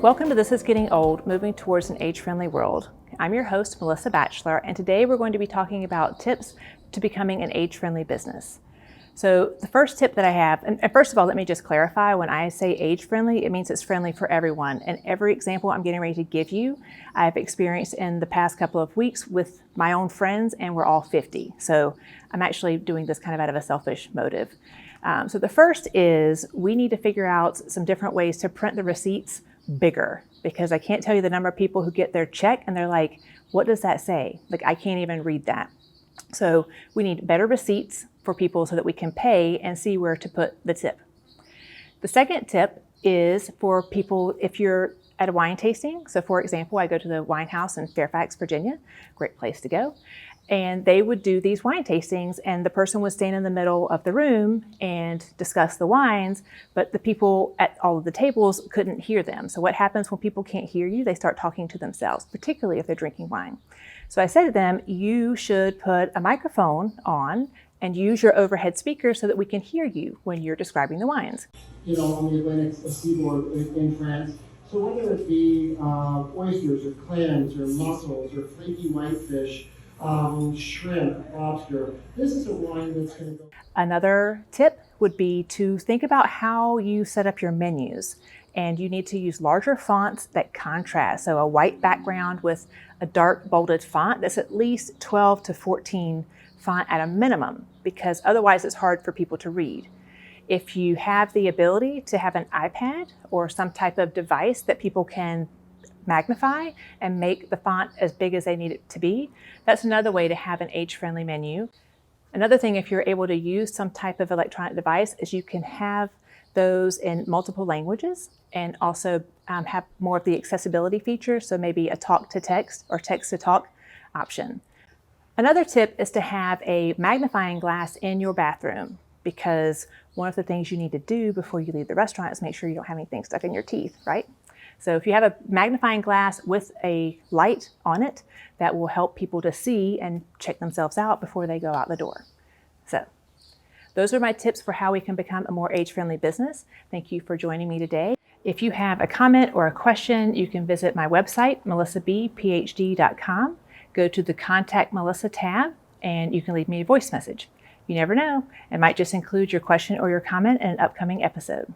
Welcome to This Is Getting Old, Moving Towards an Age-Friendly World. I'm your host, Melissa Batchelor, and today we're going to be talking about tips to becoming an age-friendly business. So the first tip that I have, and first of all, let me just clarify, when I say age-friendly, it means it's friendly for everyone. And every example I'm getting ready to give you, I've experienced in the past couple of weeks with my own friends, and we're all 50. So I'm actually doing this kind of out of a selfish motive. So the first is we need to figure out some different ways to print the receipts bigger, because I can't tell you the number of people who get their check and they're like, what does that say? Like, I can't even read that. So we need better receipts for people so that we can pay and see where to put the tip. The second tip is for people, if you're at a wine tasting. So for example, I go to the wine house in Fairfax, Virginia, great place to go. And they would do these wine tastings, and the person would stand in the middle of the room and discuss the wines, but the people at all of the tables couldn't hear them. So what happens when people can't hear you? They start talking to themselves, particularly if they're drinking wine. So I said to them, you should put a microphone on and use your overhead speaker so that we can hear you when you're describing the wines. On the Atlantic seaboard in France. So whether it be oysters or clams or mussels or flaky whitefish, shrimp, lobster, this is a wine that's going to go. Another tip would be to think about how you set up your menus. And you need to use larger fonts that contrast. So a white background with a dark bolded font that's at least 12 to 14 font at a minimum, because otherwise it's hard for people to read. If you have the ability to have an iPad or some type of device that people can magnify and make the font as big as they need it to be, that's another way to have an age-friendly menu. Another thing, if you're able to use some type of electronic device, is you can have those in multiple languages and also have more of the accessibility features, so maybe a talk-to-text or text-to-talk option. Another tip is to have a magnifying glass in your bathroom, because one of the things you need to do before you leave the restaurant is make sure you don't have anything stuck in your teeth, right? So if you have a magnifying glass with a light on it, that will help people to see and check themselves out before they go out the door. So those are my tips for how we can become a more age-friendly business. Thank you for joining me today. If you have a comment or a question, you can visit my website, melissabphd.com. Go to the Contact Melissa tab, and you can leave me a voice message. You never know, it might just include your question or your comment in an upcoming episode.